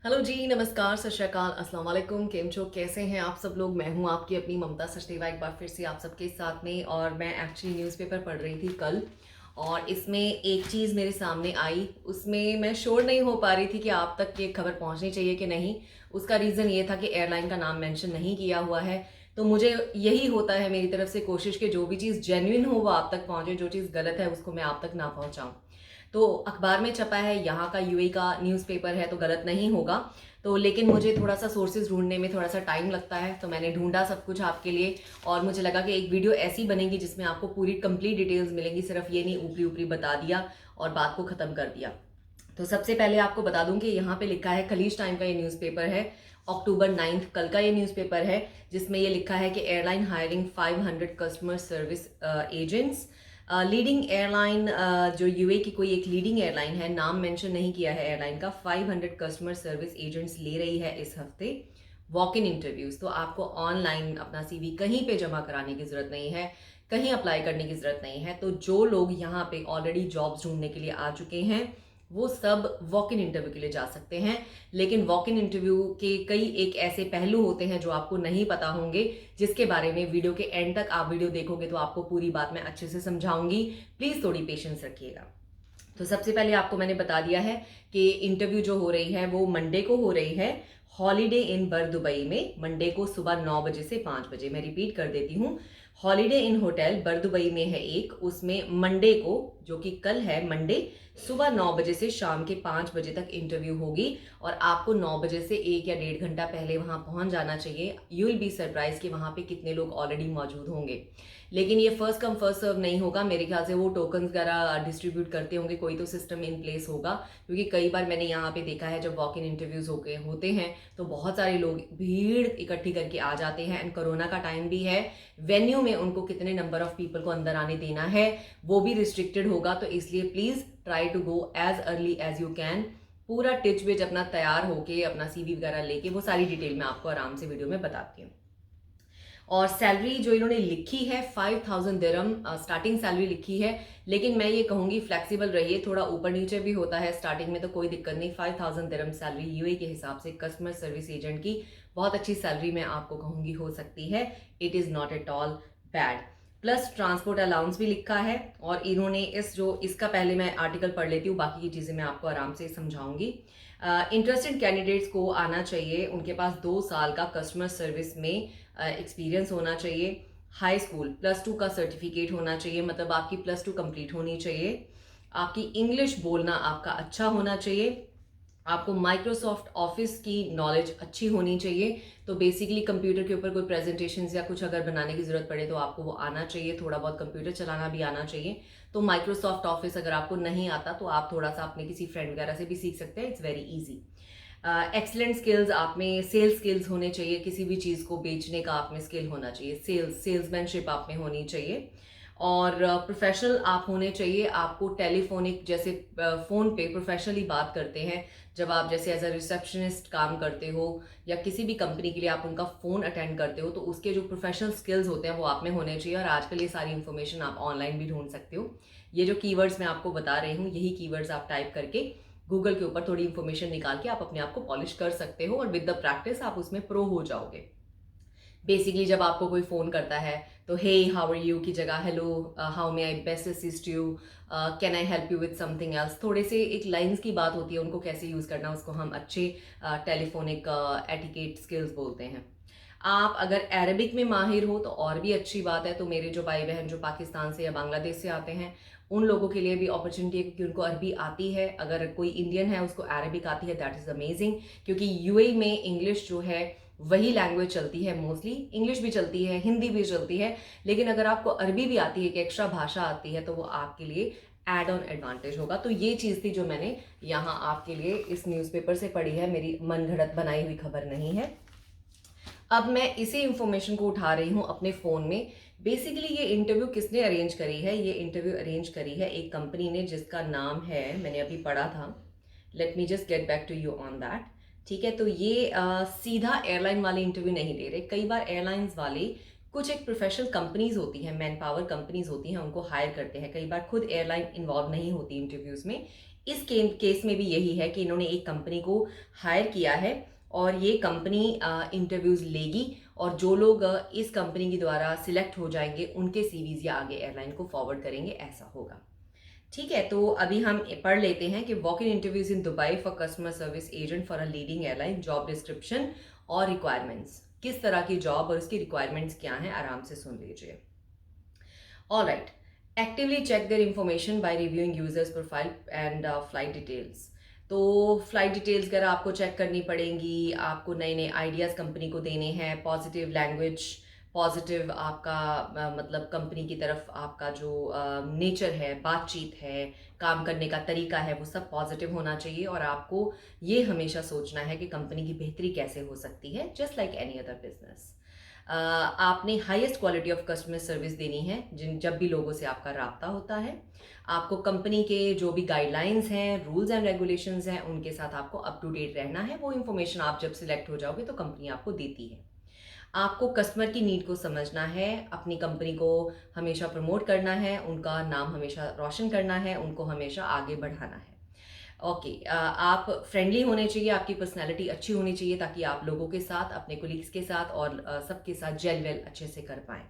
Hello जी, नमस्कार, सत श्री अकाल, अस्सलाम वालेकुम। केम छो, कैसे हैं आप सब लोग। मैं हूं आपकी अपनी ममता सचदेवा, एक बार फिर से आप सबके साथ में। और मैं एक्चुअली न्यूज़पेपर पढ़ रही थी कल, और इसमें एक चीज़ मेरे सामने आई। उसमें मैं श्योर नहीं हो पा रही थी कि आप तक ये खबर पहुंचनी चाहिए कि नहीं। उसका रीज़न ये था कि एयरलाइन का नाम मेंशन नहीं किया हुआ है। तो मुझे यही होता है मेरी तरफ से कोशिश कि जो भी चीज़ जेन्युइन हो वो आप तक पहुंचे, जो चीज़ गलत है उसको मैं आप तक ना पहुंचाऊं। तो अखबार में छपा है, यहाँ का यूएई का न्यूज़पेपर है, तो गलत नहीं होगा। तो लेकिन मुझे थोड़ा सा सोर्सेज ढूंढने में थोड़ा सा टाइम लगता है, तो मैंने ढूंढा सब कुछ आपके लिए। और मुझे लगा कि एक वीडियो ऐसी बनेगी जिसमें आपको पूरी कंप्लीट डिटेल्स मिलेंगी, सिर्फ ये नहीं ऊपरी ऊपरी बता दिया और बात को खत्म कर दिया। तो सबसे पहले आपको बता दूं कि यहाँ पे लिखा है, खलीज टाइम का ये न्यूज़पेपर है, अक्टूबर 9 कल का ये न्यूज़पेपर है, जिसमें ये लिखा है कि airline hiring 500 customer service agents. Leading airline, जो यूए की कोई एक लीडिंग एयरलाइन है, नाम मेंशन नहीं किया है एयरलाइन का, 500 कस्टमर सर्विस एजेंट्स ले रही है इस हफ्ते वॉक इन इंटरव्यूज। तो आपको ऑनलाइन अपना सीवी कहीं पे जमा कराने की जरूरत नहीं है, कहीं अप्लाई करने की जरूरत नहीं है। तो जो लोग यहाँ पे ऑलरेडी जॉब्स ढूंढने के लिए आ चुके हैं वो सब वॉक इन इंटरव्यू के लिए जा सकते हैं। लेकिन वॉक इन इंटरव्यू के कई एक ऐसे पहलू होते हैं जो आपको नहीं पता होंगे, जिसके बारे में वीडियो के एंड तक आप वीडियो देखोगे तो आपको पूरी बात मैं अच्छे से समझाऊंगी। प्लीज थोड़ी पेशेंस रखिएगा। तो सबसे पहले आपको मैंने बता दिया है कि इंटरव्यू जो हो रही है वो मंडे को हो रही है, हॉलीडे इन बर दुबई में, मंडे को सुबह 9 बजे से 5 बजे। मैं रिपीट कर देती हूँ, हॉलीडे इन होटल बर दुबई में है एक, उसमें मंडे को, जो कि कल है मंडे, सुबह 9 बजे से शाम के 5 बजे तक इंटरव्यू होगी। और आपको 9 बजे से 1 या 1.5 घंटा पहले वहां पहुंच जाना चाहिए। यू विल बी सरप्राइज कि वहां पे कितने लोग ऑलरेडी मौजूद होंगे। लेकिन ये फर्स्ट कम फर्स्ट सर्व नहीं होगा, मेरे ख्याल से वो टोकन वगैरह डिस्ट्रीब्यूट करते होंगे, कोई तो सिस्टम इन प्लेस होगा। क्योंकि कई बार मैंने यहाँ पे देखा है जब वॉक इन इंटरव्यूज होते हैं तो बहुत सारे लोग भीड़ इकट्ठी करके आ जाते हैं, एंड कोरोना का टाइम भी है। वेन्यू में उनको कितने नंबर ऑफ पीपल को अंदर आने देना है वो भी रिस्ट्रिक्टेड होगा। तो इसलिए please try to go as early as you can. पूरा टिच विच अपना तैयार होके, अपना सीवी वगैरह लेके, वो सारी डिटेल मैं आपको आराम से वीडियो में बताती हूँ। और सैलरी जो इन्होंने लिखी है 5,000 दिरहम स्टार्टिंग सैलरी लिखी है। लेकिन मैं ये कहूंगी फ्लेक्सिबल रहिए, थोड़ा ऊपर नीचे भी होता है स्टार्टिंग में, तो कोई दिक्कत नहीं। 5,000 दिरहम सैलरी यूए के हिसाब से कस्टमर सर्विस एजेंट की बहुत अच्छी सैलरी मैं आपको कहूंगी हो सकती है। It is not at all bad. Plus transport allowance भी लिखा है। और इन्होंने इसका पहले मैं आर्टिकल पढ़ लेती हूँ, बाकी की चीजें मैं आपको आराम से समझाऊंगी। इंटरेस्टेड कैंडिडेट्स को आना चाहिए, उनके पास 2 साल का कस्टमर सर्विस में एक्सपीरियंस होना चाहिए। हाई स्कूल +2 का सर्टिफिकेट होना चाहिए, मतलब आपकी +2 कंप्लीट होनी चाहिए। आपकी इंग्लिश बोलना आपका अच्छा होना चाहिए। आपको माइक्रोसॉफ्ट ऑफिस की नॉलेज अच्छी होनी चाहिए। तो बेसिकली कंप्यूटर के ऊपर कोई प्रेजेंटेशंस या कुछ अगर बनाने की जरूरत पड़े तो आपको वो आना चाहिए, थोड़ा बहुत कंप्यूटर चलाना भी आना चाहिए। तो माइक्रोसॉफ्ट ऑफिस अगर आपको नहीं आता तो आप थोड़ा सा अपने किसी फ्रेंड वगैरह से भी सीख सकते हैं, it's very easy. Excellent skills आप में, सेल्स स्किल्स होने चाहिए, किसी भी चीज़ को बेचने का आप में स्किल होना चाहिए, सेल्समैनशिप आप में होनी चाहिए। और प्रोफेशनल आप होने चाहिए। आपको टेलीफोनिक, जैसे फ़ोन पे प्रोफेशनली बात करते हैं, जब आप जैसे एज अ रिसेप्शनिस्ट काम करते हो या किसी भी कंपनी के लिए आप उनका फ़ोन अटेंड करते हो, तो उसके जो प्रोफेशनल स्किल्स होते हैं वो आप में होने चाहिए। और आजकल ये सारी इन्फॉर्मेशन आप ऑनलाइन भी ढूंढ सकते हो। ये जो कीवर्ड्स मैं आपको बता रही हूँ, यही कीवर्ड्स आप टाइप करके गूगल के ऊपर थोड़ी इन्फॉर्मेशन निकाल के आप अपने आप को पॉलिश कर सकते हो, और विद द प्रैक्टिस आप उसमें प्रो हो जाओगे। बेसिकली जब आपको कोई फोन करता है तो हे हाउ आर यू की जगह hello how may I best assist you, can I help you with something else, थोड़े से एक लाइंस की बात होती है, उनको कैसे यूज करना उसको हम अच्छे टेलीफोनिक एटिकेट स्किल्स बोलते हैं। आप अगर अरबिक में माहिर हो तो और भी अच्छी बात है। तो मेरे जो भाई बहन जो पाकिस्तान से या बांग्लादेश से आते हैं उन लोगों के लिए भी अपॉर्चुनिटी है, क्योंकि उनको अरबी आती है। अगर कोई इंडियन है उसको अरबिक आती है, दैट इज अमेजिंग। क्योंकि यूएई में इंग्लिश जो है वही लैंग्वेज चलती है, मोस्टली इंग्लिश भी चलती है, हिंदी भी चलती है। लेकिन अगर आपको अरबी भी आती है, कि एक्स्ट्रा भाषा आती है, तो वो आपके लिए एड ऑन एडवांटेज होगा। तो ये चीज़ थी जो मैंने यहाँ आपके लिए इस न्यूज़पेपर से पढ़ी है, मेरी मन घड़त बनाई हुई खबर नहीं है। अब मैं इसी इंफॉर्मेशन को उठा रही हूँ अपने फ़ोन में। बेसिकली ये इंटरव्यू किसने अरेंज करी है? ये इंटरव्यू अरेंज करी है एक कंपनी ने, जिसका नाम है, मैंने अभी पढ़ा था, let me just get back to you on that. ठीक है, तो ये सीधा एयरलाइन वाले इंटरव्यू नहीं ले रहे। कई बार एयरलाइंस वाले कुछ एक प्रोफेशनल कंपनीज होती हैं, मैन पावर कंपनीज होती हैं, उनको हायर करते हैं। कई बार खुद एयरलाइन इन्वॉल्व नहीं होती इंटरव्यूज में, इस केस में भी यही है कि इन्होंने एक कंपनी को हायर किया है और ये कंपनी इंटरव्यूज़ लेगी और जो लोग इस कंपनी के द्वारा सिलेक्ट हो जाएंगे उनके सीवीज या आगे एयरलाइन को फॉरवर्ड करेंगे, ऐसा होगा। ठीक है, तो अभी हम पढ़ लेते हैं कि walk in interviews in Dubai for customer service agent for a leading airline, job description और रिक्वायरमेंट्स। किस तरह की जॉब और उसकी रिक्वायरमेंट्स क्या हैं, आराम से सुन लीजिए। Alright, actively check their information by reviewing users profile and flight details. तो फ्लाइट डिटेल्स वगैरह आपको चेक करनी पड़ेंगी, आपको नए नए आइडियाज़ कंपनी को देने हैं, पॉजिटिव लैंग्वेज, पॉजिटिव आपका मतलब कंपनी की तरफ आपका जो नेचर है, बातचीत है, काम करने का तरीका है, वो सब पॉजिटिव होना चाहिए। और आपको ये हमेशा सोचना है कि कंपनी की बेहतरी कैसे हो सकती है, just like any other business. आपने highest quality of customer service देनी है जब भी लोगों से आपका राब्ता होता है। आपको कंपनी के जो भी गाइडलाइंस हैं, रूल्स एंड रेगुलेशंस हैं, उनके साथ आपको अप टू डेट रहना है। वो इन्फॉर्मेशन आप जब सिलेक्ट हो जाओगे तो कंपनी आपको देती है। आपको कस्टमर की नीड को समझना है, अपनी कंपनी को हमेशा प्रमोट करना है, उनका नाम हमेशा रोशन करना है, उनको हमेशा आगे बढ़ाना है। ओके, आप फ्रेंडली होने चाहिए, आपकी पर्सनैलिटी अच्छी होनी चाहिए ताकि आप लोगों के साथ, अपने कोलीग्स के साथ और सबके साथ जेल वेल अच्छे से कर पाएँ।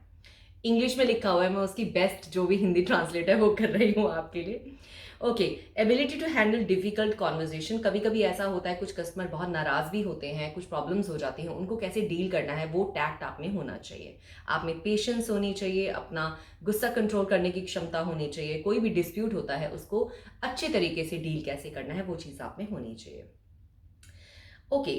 इंग्लिश में लिखा हुआ है, मैं उसकी बेस्ट जो भी हिंदी ट्रांसलेट है वो कर रही हूँ आपके लिए। Okay, ability to handle difficult conversation. कभी कभी ऐसा होता है, कुछ कस्टमर बहुत नाराज भी होते हैं, कुछ प्रॉब्लम्स हो जाती हैं, उनको कैसे डील करना है वो टैक्ट आप में होना चाहिए। आप में पेशेंस होनी चाहिए, अपना गुस्सा कंट्रोल करने की क्षमता होनी चाहिए। कोई भी डिस्प्यूट होता है उसको अच्छे तरीके से डील कैसे करना है वो चीज़ आप में होनी चाहिए। ओके,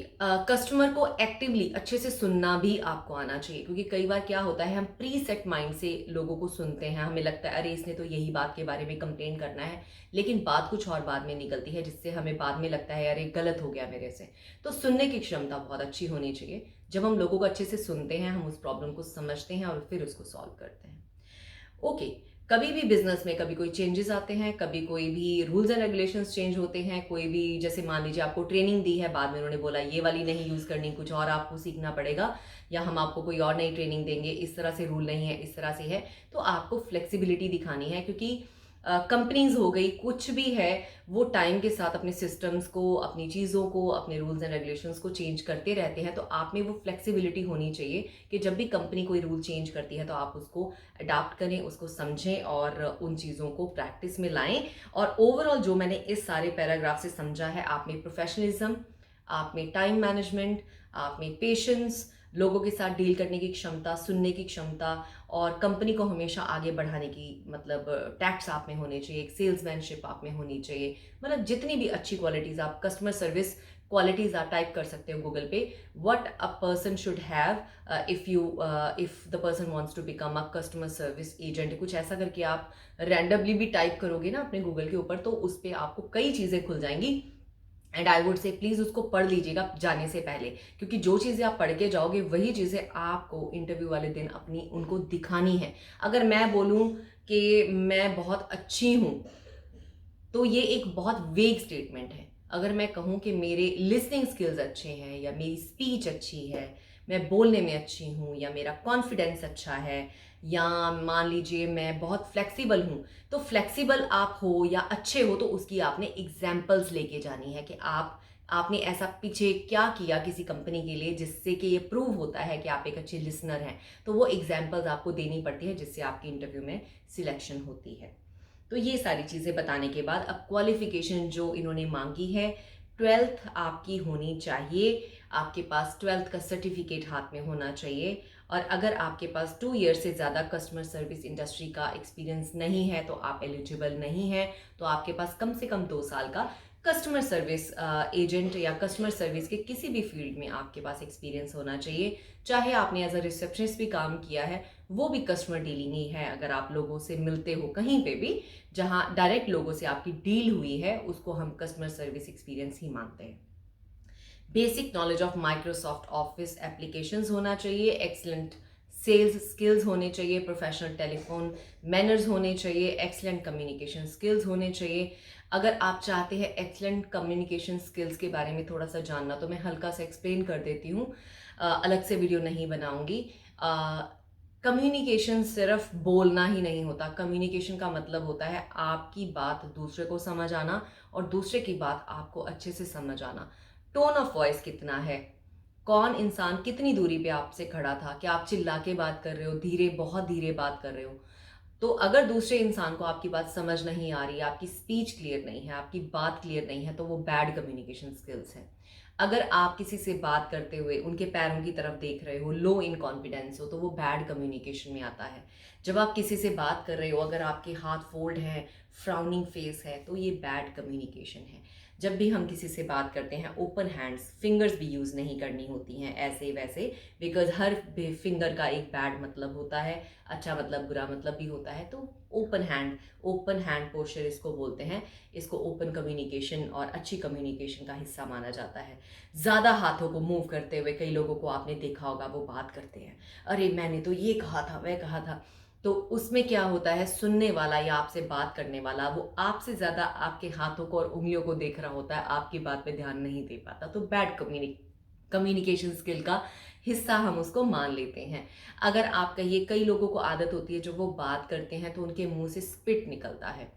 कस्टमर को एक्टिवली अच्छे से सुनना भी आपको आना चाहिए, क्योंकि कई बार क्या होता है, हम प्री सेट माइंड से लोगों को सुनते हैं, हमें लगता है अरे इसने तो यही बात के बारे में कंप्लेन करना है, लेकिन बात कुछ और बाद में निकलती है जिससे हमें बाद में लगता है अरे गलत हो गया मेरे से। तो सुनने की क्षमता बहुत अच्छी होनी चाहिए। जब हम लोगों को अच्छे से सुनते हैं, हम उस प्रॉब्लम को समझते हैं और फिर उसको सॉल्व करते हैं। ओके, कभी भी बिजनेस में कभी कोई चेंजेस आते हैं, कभी कोई भी रूल्स एंड रेगुलेशंस चेंज होते हैं, कोई भी जैसे मान लीजिए आपको ट्रेनिंग दी है, बाद में उन्होंने बोला ये वाली नहीं यूज़ करनी, कुछ और आपको सीखना पड़ेगा, या हम आपको कोई और नई ट्रेनिंग देंगे, इस तरह से रूल नहीं है, इस तरह से है। तो आपको फ्लेक्सिबिलिटी दिखानी है, क्योंकि कंपनीज हो गई, कुछ भी है, वो टाइम के साथ अपने सिस्टम्स को, अपनी चीज़ों को, अपने रूल्स एंड रेगुलेशंस को चेंज करते रहते हैं। तो आप में वो फ्लेक्सिबिलिटी होनी चाहिए कि जब भी कंपनी कोई रूल चेंज करती है तो आप उसको अडाप्ट करें, उसको समझें और उन चीज़ों को प्रैक्टिस में लाएं। और ओवरऑल जो मैंने इस सारे पैराग्राफ से समझा है, आप में प्रोफेशनलिज्म, आप में टाइम मैनेजमेंट, आप में पेशेंस, लोगों के साथ डील करने की क्षमता, सुनने की क्षमता और कंपनी को हमेशा आगे बढ़ाने की मतलब टैक्ट्स आप में होने चाहिए, एक सेल्समैनशिप आप में होनी चाहिए। मतलब जितनी भी अच्छी क्वालिटीज़, आप कस्टमर सर्विस क्वालिटीज़ आप टाइप कर सकते हो गूगल पे, what a person should have if the person wants to become a customer service agent, कुछ ऐसा करके आप रैंडमली भी टाइप करोगे ना अपने गूगल के ऊपर, तो उस पर आपको कई चीज़ें खुल जाएंगी। And I would say please उसको पढ़ लीजिएगा जाने से पहले, क्योंकि जो चीज़ें आप पढ़ के जाओगे वही चीज़ें आपको इंटरव्यू वाले दिन अपनी उनको दिखानी है। अगर मैं बोलूँ कि मैं बहुत अच्छी हूँ, तो ये एक बहुत वेग स्टेटमेंट है। अगर मैं कहूँ कि मेरे लिसनिंग स्किल्स अच्छे हैं, या मेरी स्पीच अच्छी है, मैं बोलने में अच्छी हूँ, या मेरा कॉन्फिडेंस अच्छा है, या मान लीजिए मैं बहुत फ्लेक्सिबल हूँ, तो फ्लेक्सिबल आप हो या अच्छे हो तो उसकी आपने एग्जाम्पल्स लेके जानी है कि आपने ऐसा पीछे क्या किया किसी कंपनी के लिए जिससे कि ये प्रूव होता है कि आप एक अच्छे लिसनर हैं। तो वो एग्जाम्पल्स आपको देनी पड़ती है जिससे आपकी इंटरव्यू में सिलेक्शन होती है। तो ये सारी चीज़ें बताने के बाद अब क्वालिफिकेशन जो इन्होंने मांगी है, 12th आपकी होनी चाहिए, आपके पास 12th का सर्टिफिकेट हाथ में होना चाहिए। और अगर आपके पास 2 ईयर से ज़्यादा कस्टमर सर्विस इंडस्ट्री का एक्सपीरियंस नहीं है तो आप एलिजिबल नहीं है। तो आपके पास कम से कम 2 साल का कस्टमर सर्विस एजेंट या कस्टमर सर्विस के किसी भी फील्ड में आपके पास एक्सपीरियंस होना चाहिए। चाहे आपने एज अ रिसेप्शनिस्ट भी काम किया है, वो भी कस्टमर डीलिंग ही है। अगर आप लोगों से मिलते हो कहीं पे भी जहां डायरेक्ट लोगों से आपकी डील हुई है, उसको हम कस्टमर सर्विस एक्सपीरियंस ही मानते हैं। Basic knowledge of Microsoft office applications होना चाहिए, एक्सलेंट सेल्स स्किल्स होने चाहिए, प्रोफेशनल टेलीफोन मैनर्स होने चाहिए, एक्सलेंट कम्युनिकेशन स्किल्स होने चाहिए। अगर आप चाहते हैं एक्सलेंट कम्युनिकेशन स्किल्स के बारे में थोड़ा सा जानना, तो मैं हल्का सा एक्सप्लेन कर देती हूँ, अलग से वीडियो नहीं बनाऊंगी। कम्युनिकेशन सिर्फ बोलना ही नहीं होता। कम्युनिकेशन का मतलब होता है आपकी बात दूसरे को समझ आना और दूसरे की बात आपको अच्छे से समझ आना। टोन ऑफ वॉइस कितना है, कौन इंसान कितनी दूरी पे आपसे खड़ा था, क्या आप चिल्ला के बात कर रहे हो, धीरे, बहुत धीरे बात कर रहे हो। तो अगर दूसरे इंसान को आपकी बात समझ नहीं आ रही है, आपकी स्पीच क्लियर नहीं है, आपकी बात क्लियर नहीं है, तो वो बैड कम्युनिकेशन स्किल्स है। अगर आप किसी से बात करते हुए उनके पैरों की तरफ देख रहे हो, लो इन कॉन्फिडेंस हो, तो वो बैड कम्युनिकेशन में आता है। जब आप किसी से बात कर रहे हो, अगर आपके हाथ फोल्ड हैं, फ्राउनिंग फेस है, तो ये बैड कम्युनिकेशन है। जब भी हम किसी से बात करते हैं, ओपन हैंड्स, फिंगर्स भी यूज़ नहीं करनी होती हैं ऐसे वैसे, बिकॉज हर फिंगर का एक बैड मतलब होता है, अच्छा मतलब बुरा मतलब भी होता है। तो ओपन हैंड पोस्चर इसको बोलते हैं। इसको ओपन कम्युनिकेशन और अच्छी कम्युनिकेशन का हिस्सा माना जाता है। ज़्यादा हाथों को मूव करते हुए कई लोगों को आपने देखा होगा, वो बात करते हैं, अरे मैंने तो ये कहा था, वह कहा था। तो उसमें क्या होता है, सुनने वाला या आपसे बात करने वाला वो आपसे ज़्यादा आपके हाथों को और उंगलियों को देख रहा होता है, आपकी बात पे ध्यान नहीं दे पाता। तो बैड कम्युनिकेशन स्किल का हिस्सा हम उसको मान लेते हैं। अगर आप कहिए, कई लोगों को आदत होती है, जब वो बात करते हैं तो उनके मुंह से स्पिट निकलता है।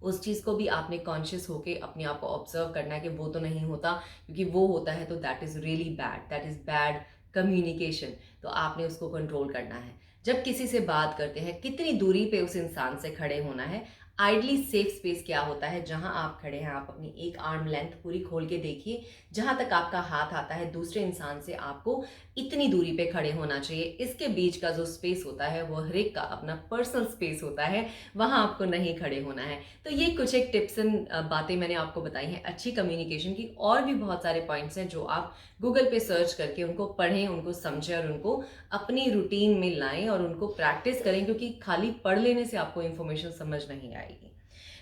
उस चीज़ को भी आपने कॉन्शियस होके अपने आप को ऑब्जर्व करना है कि वो तो नहीं होता, क्योंकि वो होता है तो that is really bad, that is bad communication. तो आपने उसको कंट्रोल करना है। जब किसी से बात करते हैं, कितनी दूरी पे उस इंसान से खड़े होना है। आइडली सेफ स्पेस क्या होता है, जहां आप खड़े हैं, आप अपनी एक आर्म लेंथ पूरी खोल के देखिए, जहां तक आपका हाथ आता है दूसरे इंसान से आपको इतनी दूरी पे खड़े होना चाहिए। इसके बीच का जो स्पेस होता है वो हर एक का अपना पर्सनल स्पेस होता है, वहां आपको नहीं खड़े होना है। तो ये कुछ एक टिप्स एंड बातें मैंने आपको बताई हैं अच्छी कम्युनिकेशन की। और भी बहुत सारे पॉइंट्स हैं जो आप गूगल पे सर्च करके उनको पढ़ें, उनको समझें और उनको अपनी रूटीन में लाएं और उनको प्रैक्टिस करें, क्योंकि खाली पढ़ लेने से आपको इन्फॉर्मेशन समझ नहीं आएगी।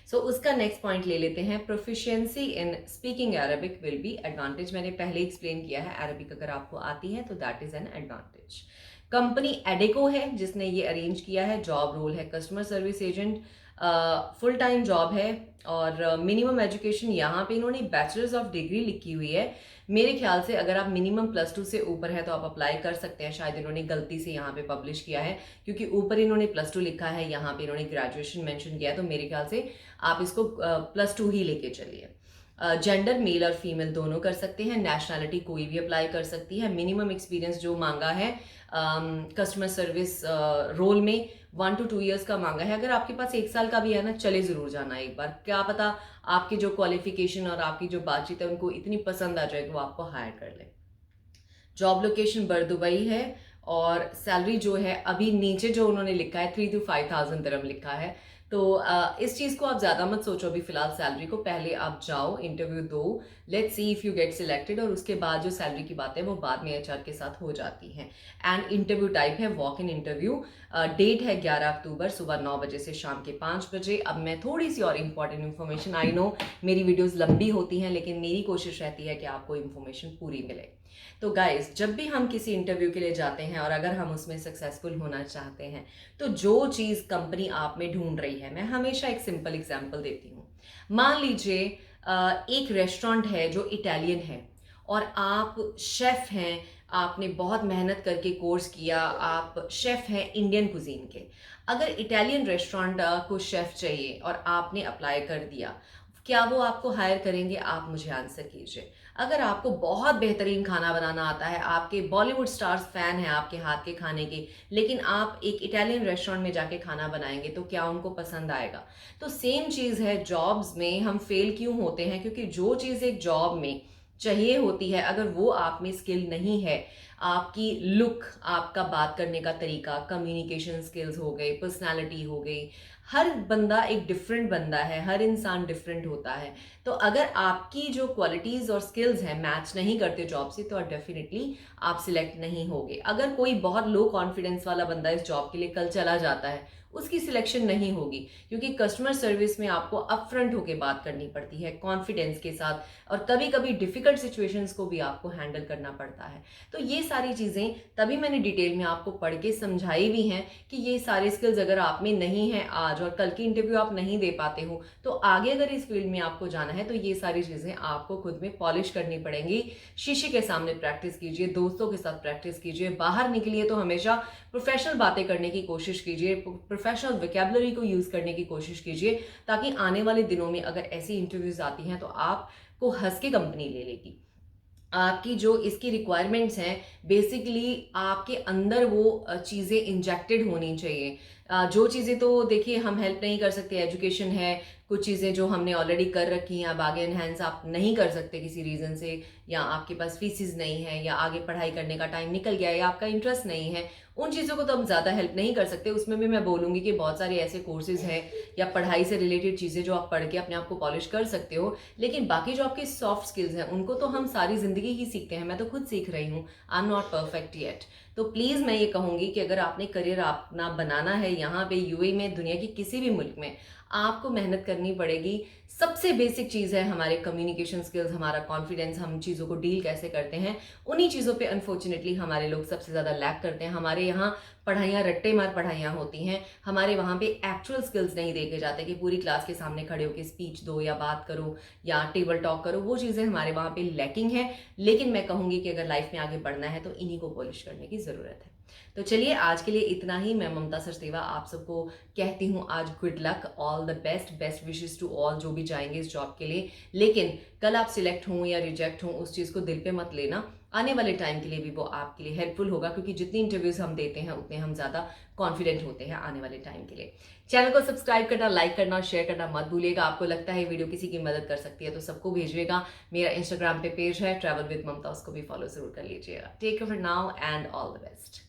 सो उसका नेक्स्ट पॉइंट ले लेते हैं, proficiency in speaking Arabic will be advantage. मैंने पहले एक्सप्लेन किया है, अरबिक अगर आपको आती है तो that is an advantage. Company Adecco है जिसने ये अरेंज किया है। जॉब रोल है customer service agent, full time job है और मिनिमम एजुकेशन यहाँ पे इन्होंने बैचलर्स ऑफ डिग्री लिखी हुई है। मेरे ख्याल से अगर आप मिनिमम +2 से ऊपर है तो आप अप्लाई कर सकते हैं। शायद इन्होंने गलती से यहाँ पे पब्लिश किया है, क्योंकि ऊपर इन्होंने +2 लिखा है, यहाँ पे इन्होंने ग्रेजुएशन मेंशन किया है। तो मेरे ख्याल से आप इसको +2 ही लेके चलिए। जेंडर मेल और फीमेल दोनों कर सकते हैं। नेशनैलिटी कोई भी अप्लाई कर सकती है। मिनिमम एक्सपीरियंस जो मांगा है कस्टमर सर्विस रोल में 1 to 2 ईयर्स का मांगा है। अगर आपके पास 1 साल का भी है ना, चले ज़रूर जाना एक बार, क्या पता आपकी जो क्वालिफिकेशन और आपकी जो बातचीत है उनको इतनी पसंद आ जाए कि वो आपको हायर कर ले। जॉब लोकेशन दुबई है और सैलरी जो है अभी नीचे जो उन्होंने लिखा है 3 to 5,000 दिरहम लिखा है। तो इस चीज़ को आप ज़्यादा मत सोचो अभी फ़िलहाल सैलरी को, पहले आप जाओ इंटरव्यू दो, let's see if you get selected, और उसके बाद जो सैलरी की बात है वो बाद में एचआर के साथ हो जाती हैं। एंड इंटरव्यू टाइप है वॉक इन इंटरव्यू। डेट है 11 अक्टूबर सुबह 9 बजे से शाम के 5 बजे। अब मैं थोड़ी सी और इम्पॉर्टेंट इन्फॉर्मेशन, आई नो मेरी वीडियोज़ लंबी होती हैं लेकिन मेरी कोशिश रहती है कि आपको इन्फॉर्मेशन पूरी मिले। तो गाइस, जब भी हम किसी इंटरव्यू के लिए जाते हैं और अगर हम उसमें सक्सेसफुल होना चाहते हैं, तो जो चीज़ कंपनी आप में ढूंढ रही है, मैं हमेशा एक सिंपल एग्जांपल देती हूँ। मान लीजिए एक रेस्टोरेंट है जो इटालियन है और आप शेफ़ हैं, आपने बहुत मेहनत करके कोर्स किया, आप शेफ़ हैं इंडियन कुजीन के। अगर इटालियन रेस्टोरेंट को शेफ़ चाहिए और आपने अप्लाई कर दिया, क्या वो आपको हायर करेंगे? आप मुझे आंसर कीजिए। अगर आपको बहुत बेहतरीन खाना बनाना आता है, आपके बॉलीवुड स्टार्स फैन हैं आपके हाथ के खाने के, लेकिन आप एक इटालियन रेस्टोरेंट में जाके खाना बनाएंगे तो क्या उनको पसंद आएगा? तो सेम चीज़ है, जॉब्स में हम फेल क्यों होते हैं? क्योंकि जो चीज़ एक जॉब में चाहिए होती है, अगर वो आप में स्किल नहीं है, आपकी लुक, आपका बात करने का तरीका, कम्युनिकेशन स्किल्स हो गए, पर्सनालिटी हो गई, हर बंदा एक डिफरेंट बंदा है, हर इंसान डिफरेंट होता है। तो अगर आपकी जो क्वालिटीज़ और स्किल्स हैं मैच नहीं करते जॉब से, तो डेफिनेटली आप सिलेक्ट नहीं होगे। अगर कोई बहुत लो कॉन्फिडेंस वाला बंदा इस जॉब के लिए कल चला जाता है, उसकी सिलेक्शन नहीं होगी, क्योंकि कस्टमर सर्विस में आपको अपफ्रंट होकर बात करनी पड़ती है कॉन्फिडेंस के साथ, और कभी कभी डिफिकल्ट सिचुएशंस को भी आपको हैंडल करना पड़ता है। तो ये सारी चीज़ें तभी मैंने डिटेल में आपको पढ़ के समझाई भी हैं कि ये सारे स्किल्स अगर आप में नहीं हैं आज और कल की इंटरव्यू आप नहीं दे पाते हो, तो आगे अगर इस फील्ड में आपको जाना है तो ये सारी चीज़ें आपको खुद में पॉलिश करनी पड़ेंगी। शीशे के सामने प्रैक्टिस कीजिए, दोस्तों के साथ प्रैक्टिस कीजिए, बाहर निकलिए तो हमेशा प्रोफेशनल बातें करने की कोशिश कीजिए, प्रोफेशनल वोकैबुलरी को यूज़ करने की कोशिश कीजिए, ताकि आने वाले दिनों में अगर ऐसी इंटरव्यूज आती हैं तो आपको हंस के कंपनी ले लेगी। आपकी जो इसकी रिक्वायरमेंट्स हैं, बेसिकली आपके अंदर वो चीज़ें इंजेक्टेड होनी चाहिए। जो चीज़ें तो देखिए हम हेल्प नहीं कर सकते, एजुकेशन है, कुछ चीज़ें जो हमने ऑलरेडी कर रखी हैं, अब आगे एनहेंस आप नहीं कर सकते किसी रीज़न से, या आपके पास फीसिस नहीं है, या आगे पढ़ाई करने का टाइम निकल गया है, या आपका इंटरेस्ट नहीं है, उन चीज़ों को तो हम ज़्यादा हेल्प नहीं कर सकते। उसमें भी मैं बोलूँगी कि बहुत सारे ऐसे कोर्सेज हैं या पढ़ाई से रिलेटेड चीज़ें जो आप पढ़ के अपने आप को पॉलिश कर सकते हो, लेकिन बाकी जो आपकी सॉफ्ट स्किल्स हैं उनको तो हम सारी ज़िंदगी ही सीखते हैं। मैं तो खुद सीख रही हूँ, I am not perfect yet. तो प्लीज़ मैं ये कहूँगी कि अगर आपने करियर अपना बनाना है यहाँ पे यूएई में, दुनिया के किसी भी मुल्क में, आपको मेहनत करनी पड़ेगी। सबसे बेसिक चीज़ है हमारे कम्युनिकेशन स्किल्स, हमारा कॉन्फिडेंस, हम चीज़ों को डील कैसे करते हैं। उन्हीं चीज़ों पे अनफॉर्चुनेटली हमारे लोग सबसे ज़्यादा लैक करते हैं। हमारे यहाँ पढ़ाइयाँ रट्टे मार पढ़ाइयाँ होती हैं, हमारे वहाँ पे एक्चुअल स्किल्स नहीं देखे जाते कि पूरी क्लास के सामने खड़े होकर स्पीच दो या बात करो या टेबल टॉक करो। वो चीज़ें हमारे वहाँ पे लैकिंग है। लेकिन मैं कहूँगी कि अगर लाइफ में आगे बढ़ना है तो इन्हीं को पॉलिश करने की ज़रूरत है। तो चलिए आज के लिए इतना ही। मैं ममता सचदेवा आप सबको कहती हूँ आज good luck, all the best, best wishes to all जो भी जाएंगे इस जॉब के लिए। लेकिन कल आप सिलेक्ट हों या रिजेक्ट हों उस चीज़ को दिल पे मत लेना, आने वाले टाइम के लिए भी वो आपके लिए हेल्पफुल होगा, क्योंकि जितनी इंटरव्यूज हम देते हैं उतने हम ज़्यादा कॉन्फिडेंट होते हैं आने वाले टाइम के लिए। चैनल को सब्सक्राइब करना, लाइक करना और शेयर करना मत भूलिएगा। आपको लगता है वीडियो किसी की मदद कर सकती है तो सबको भेजिएगा। मेरा इंस्टाग्राम पे पेज है ट्रैवल विद ममता, उसको भी फॉलो जरूर कर लीजिएगा। Take care for now and all the best.